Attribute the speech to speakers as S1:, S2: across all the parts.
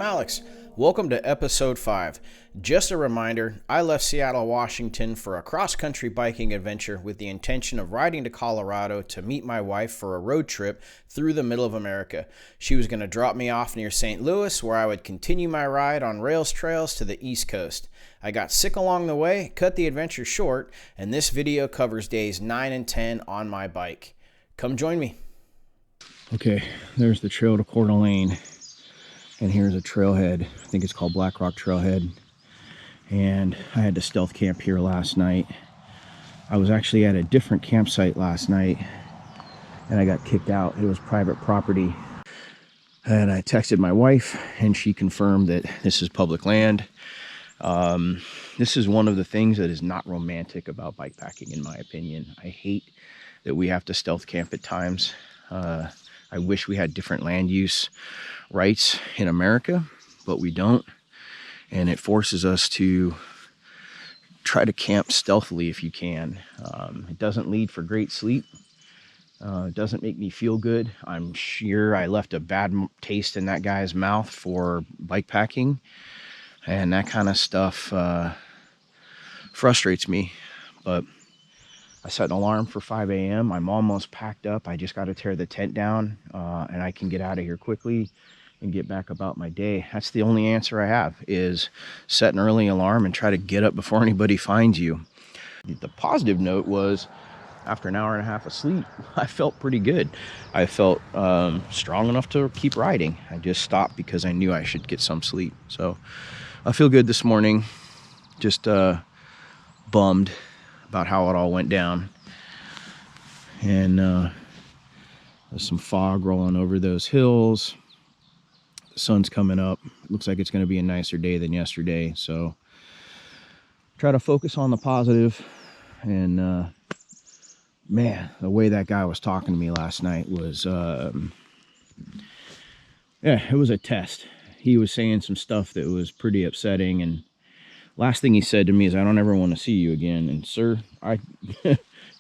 S1: I'm Alex. Welcome to episode 5. Just a reminder, I left Seattle, Washington for a cross-country biking adventure with the intention of riding to Colorado to meet my wife for a road trip through the middle of America. She was going to drop me off near St. Louis, where I would continue my ride on rails trails to the East Coast. I got sick along the way, cut the adventure short, and this video covers days 9 and 10 on my bike. Come join me. Okay, there's the trail to Coeur d'Alene, and here's a trailhead. I think it's called Black Rock Trailhead, and I had to stealth camp here last night. I was actually at a different campsite last night, and I got kicked out. It was private property, and I texted my wife, and she confirmed that this is public land. This is one of the things that is not romantic about bikepacking, in my opinion. I hate that we have to stealth camp at times. I wish we had different land use rights in America, but we don't. And it forces us to try to camp stealthily if you can. It doesn't lead for great sleep. It doesn't make me feel good. I'm sure I left a bad taste in that guy's mouth for bikepacking. And that kind of stuff frustrates me. But I set an alarm for 5 a.m. I'm almost packed up. I just got to tear the tent down and I can get out of here quickly and get back about my day. That's the only answer I have, is set an early alarm and try to get up before anybody finds you. The positive note was, after an hour and a half of sleep, I felt pretty good. I felt strong enough to keep riding. I just stopped because I knew I should get some sleep. So I feel good this morning. Just bummed about how it all went down. And there's some fog rolling over those hills. The sun's coming up. It looks like it's going to be a nicer day than yesterday. So try to focus on the positive. And man, the way that guy was talking to me last night was, yeah, it was a test. He was saying some stuff that was pretty upsetting, and last thing he said to me is, "I don't ever want to see you again." And sir, I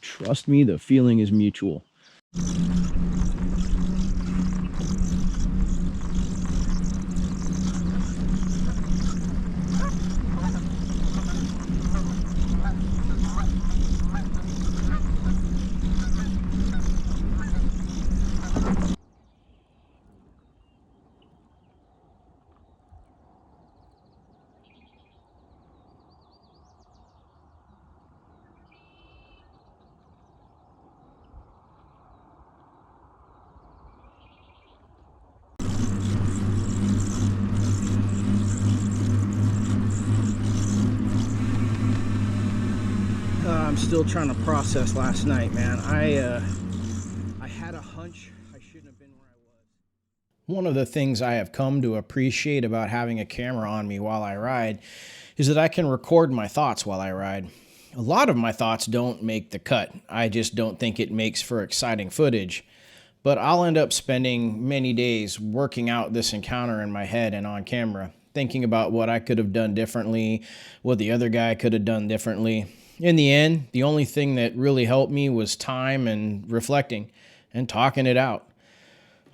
S1: trust me, the feeling is mutual. I'm still trying to process last night, man. I had a hunch I shouldn't have been where I was. One of the things I have come to appreciate about having a camera on me while I ride is that I can record my thoughts while I ride. A lot of my thoughts don't make the cut. I just don't think it makes for exciting footage. But I'll end up spending many days working out this encounter in my head and on camera, thinking about what I could have done differently, what the other guy could have done differently. In the end, the only thing that really helped me was time and reflecting and talking it out.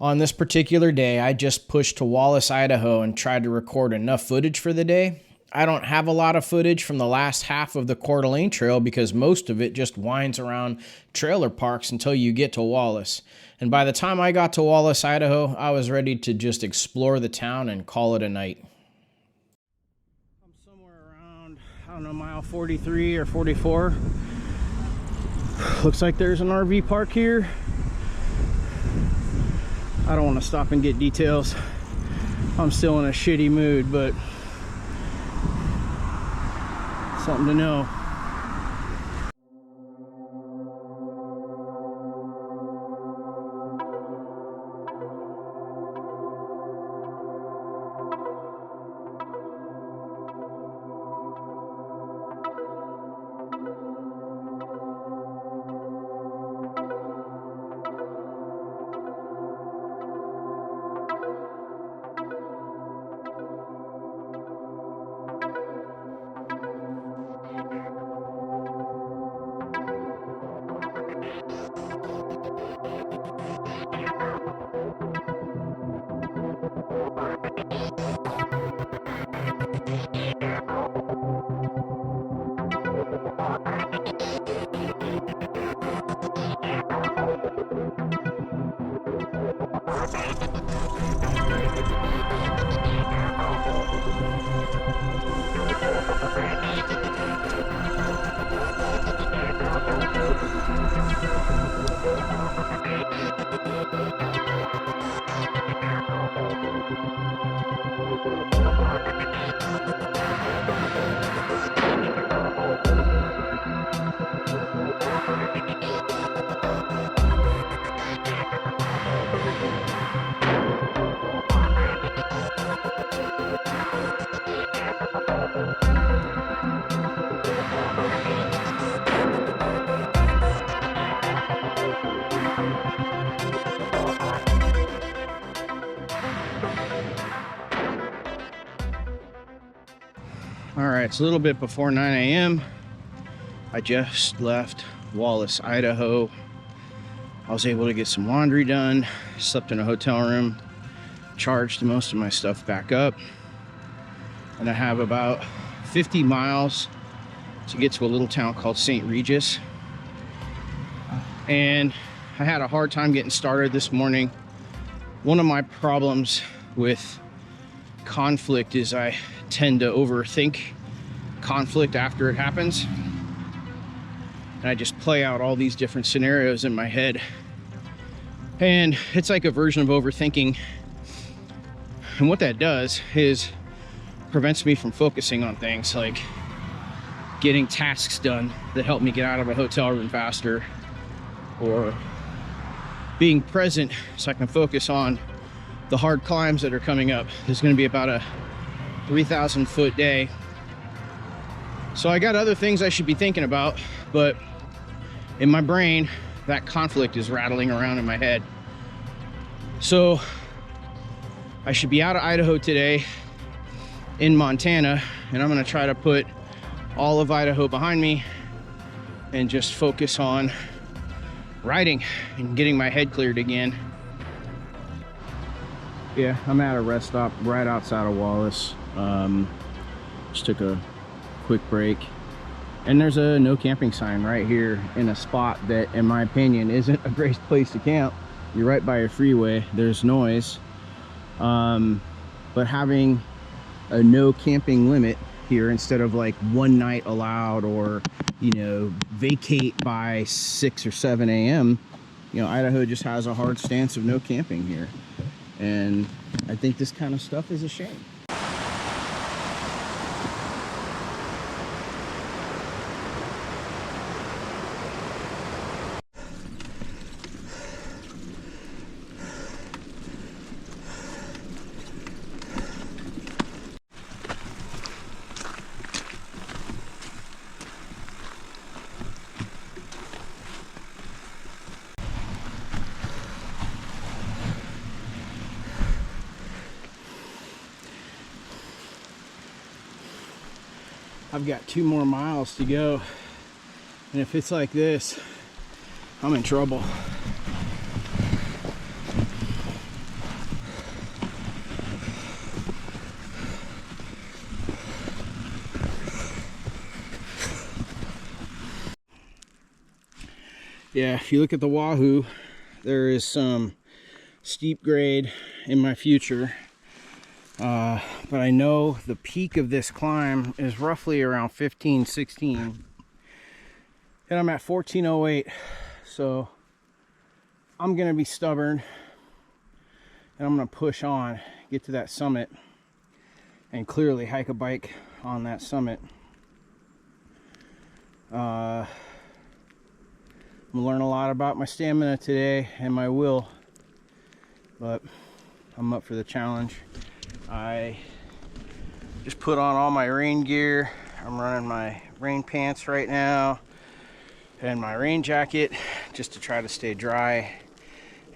S1: On this particular day, I just pushed to Wallace, Idaho and tried to record enough footage for the day. I don't have a lot of footage from the last half of the Coeur d'Alene Trail because most of it just winds around trailer parks until you get to Wallace. And by the time I got to Wallace, Idaho, I was ready to just explore the town and call it a night. I'm somewhere around, I don't know, mile 43 or 44. Looks like there's an RV park here. I don't want to stop and get details. I'm still in a shitty mood, but something to know. All right, it's a little bit before 9 a.m. I just left Wallace, Idaho. I was able to get some laundry done, slept in a hotel room, charged most of my stuff back up, and I have about 50 miles to get to a little town called St. Regis. And I had a hard time getting started this morning. One of my problems with conflict is I tend to overthink conflict after it happens, and I just play out all these different scenarios in my head, and it's like a version of overthinking. And what that does is prevents me from focusing on things like getting tasks done that help me get out of a hotel room faster, or being present so I can focus on the hard climbs that are coming up. There's going to be about a 3,000 foot day, so I got other things I should be thinking about, but in my brain that conflict is rattling around in my head. So I should be out of Idaho today, in Montana, and I'm going to try to put all of Idaho behind me and just focus on riding and getting my head cleared again. Yeah, I'm at a rest stop right outside of Wallace. Just took a quick break, and there's a no camping sign right here in a spot that, in my opinion, isn't a great place to camp. You're right by a freeway, there's noise, but having a no camping limit here instead of like one night allowed, or, you know, vacate by 6 or 7 a.m. You know, Idaho just has a hard stance of no camping here, and I think this kind of stuff is a shame. I've got 2 more miles to go, and if it's like this, I'm in trouble. Yeah, if you look at the Wahoo, there is some steep grade in my future. But I know the peak of this climb is roughly around 1516, and I'm at 1408, so I'm gonna be stubborn, and I'm gonna push on, get to that summit, and clearly hike a bike on that summit. I'm gonna learn a lot about my stamina today and my will, but I'm up for the challenge. I just put on all my rain gear. I'm running my rain pants right now and my rain jacket just to try to stay dry.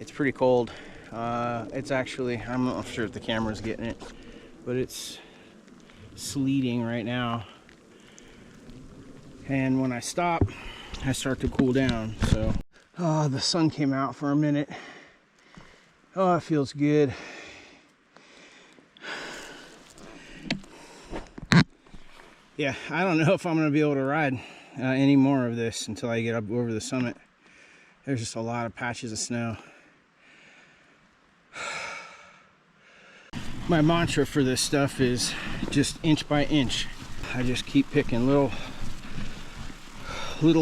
S1: It's pretty cold. It's actually, I'm not sure if the camera's getting it, but it's sleeting right now. And when I stop, I start to cool down. So, the sun came out for a minute. Oh, it feels good. Yeah, I don't know if I'm going to be able to ride any more of this until I get up over the summit. There's just a lot of patches of snow. My mantra for this stuff is just inch by inch. I just keep picking little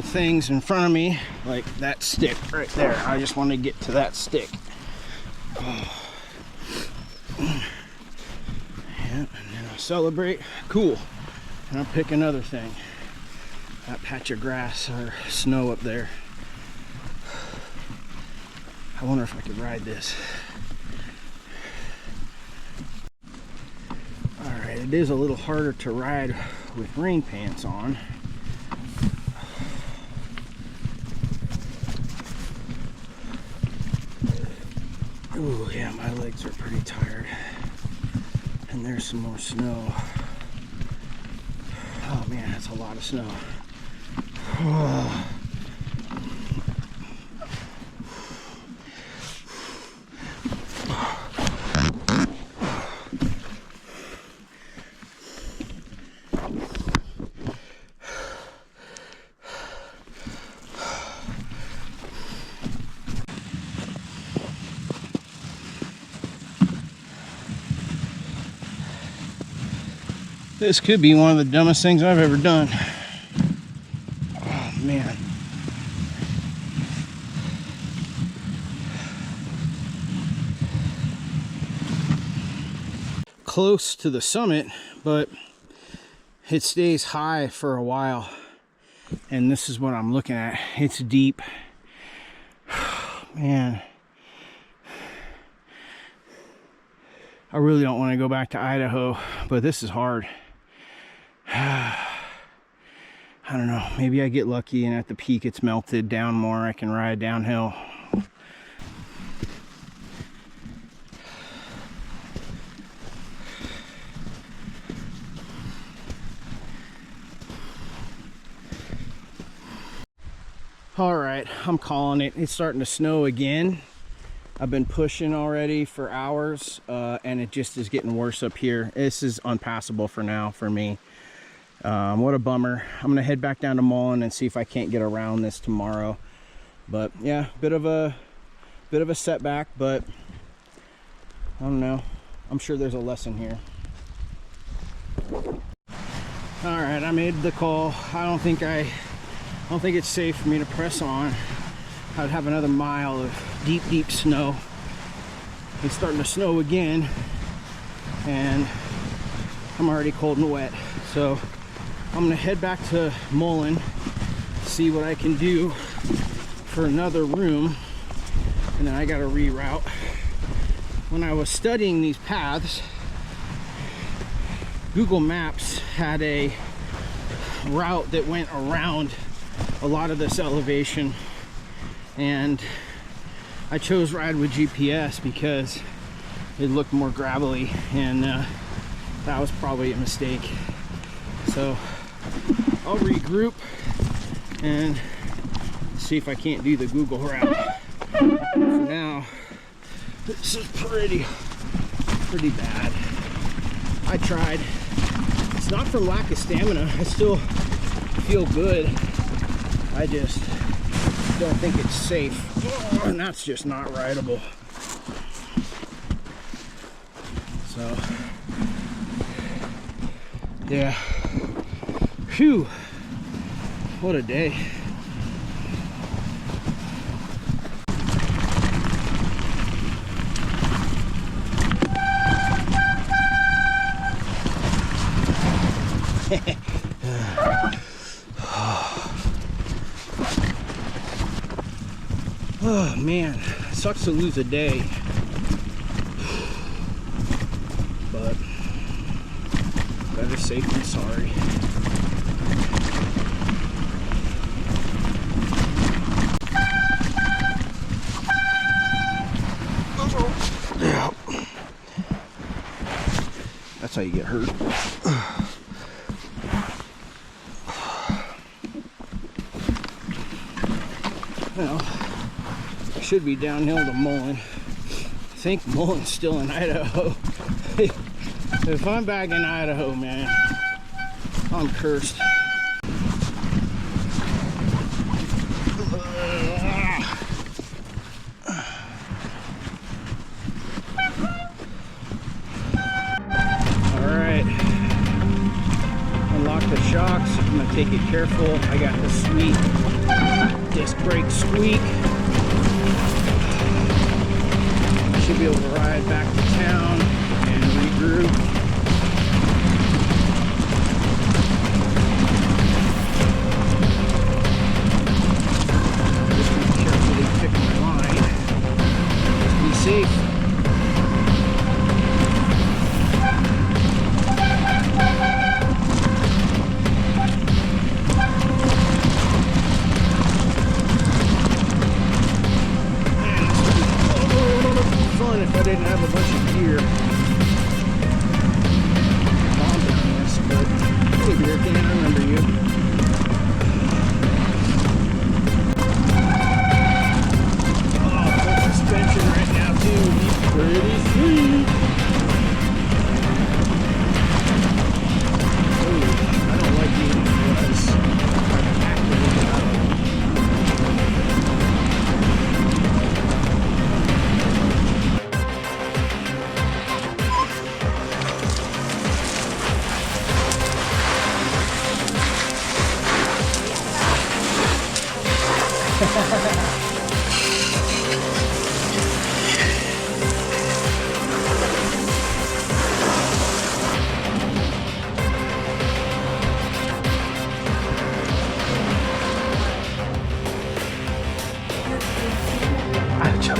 S1: things in front of me, like that stick right there. I just want to get to that stick. Oh. Yeah, and then I'll celebrate. Cool. And I'll pick another thing. That patch of grass or snow up there. I wonder if I could ride this. Alright, it is a little harder to ride with rain pants on. Ooh, yeah, my legs are pretty tired. And there's some more snow. Oh man, that's a lot of snow. Oh. This could be one of the dumbest things I've ever done. Oh man. Close to the summit, but it stays high for a while. And this is what I'm looking at. It's deep. Man. I really don't want to go back to Idaho, but this is hard. I don't know, maybe I get lucky and at the peak it's melted down more. I can ride downhill. All right, I'm calling it. It's starting to snow again. I've been pushing already for hours, and it just is getting worse up here. This is unpassable for now for me. What a bummer. I'm gonna head back down to Mullen and see if I can't get around this tomorrow. But yeah, bit of a setback, but I don't know. I'm sure there's a lesson here. All right, I made the call. I don't think it's safe for me to press on. I'd have another mile of deep snow. It's starting to snow again, and I'm already cold and wet. So I'm gonna head back to Mullen, see what I can do for another room, and then I gotta reroute. When I was studying these paths, Google Maps had a route that went around a lot of this elevation, and I chose ride with GPS because it looked more gravelly, and that was probably a mistake. So I'll regroup and see if I can't do the Google route. For now, this is pretty bad. I tried. It's not from lack of stamina. I still feel good. I just don't think it's safe. Oh, and that's just not rideable. So, yeah. Phew. What a day. Oh man, sucks to lose a day, but better safe than sorry. Yeah. That's how you get hurt. Well, should be downhill to Mullen. I think Mullen's still in Idaho. If I'm back in Idaho, man, I'm cursed. All right, careful. I got the sweet disc brake squeak. Should be able to ride back to town and regroup. Just be carefully pick my line. Be safe. If I didn't have a bunch of gear on this, but hey beer can, I remember you. Oh, full suspension right now too. He's pretty sweet. Ooh, I don't like eating this. I'm actively out of it.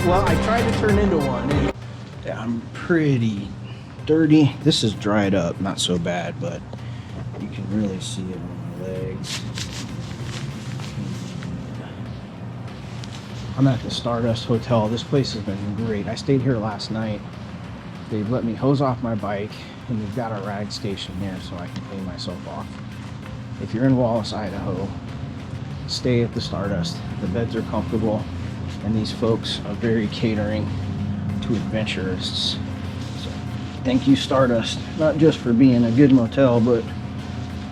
S1: Well, I tried to turn into one. Yeah, I'm pretty dirty. This is dried up, not so bad, but you can really see it on my legs. I'm at the Stardust Hotel. This place has been great. I stayed here last night. They've let me hose off my bike, and they've got a rag station here so I can clean myself off. If you're in Wallace, Idaho, stay at the Stardust. The beds are comfortable, and these folks are very catering to adventurists. So thank you, Stardust, not just for being a good motel, but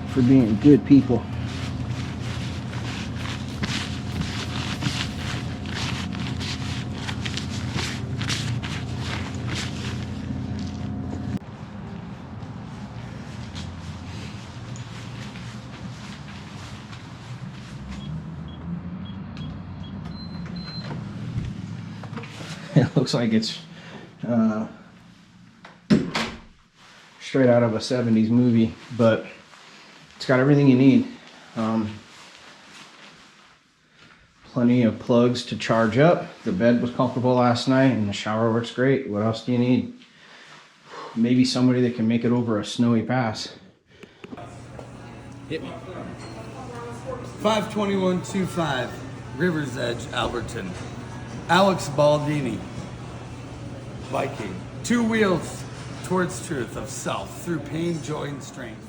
S1: for being good people. It looks like it's straight out of a 70s movie, but it's got everything you need. Plenty of plugs to charge up. The bed was comfortable last night and the shower works great. What else do you need? Maybe somebody that can make it over a snowy pass. Hit me.
S2: 52125 Rivers Edge, Alberton. Alex Baldini, Viking. 2 wheels towards truth of self through pain, joy, and strength.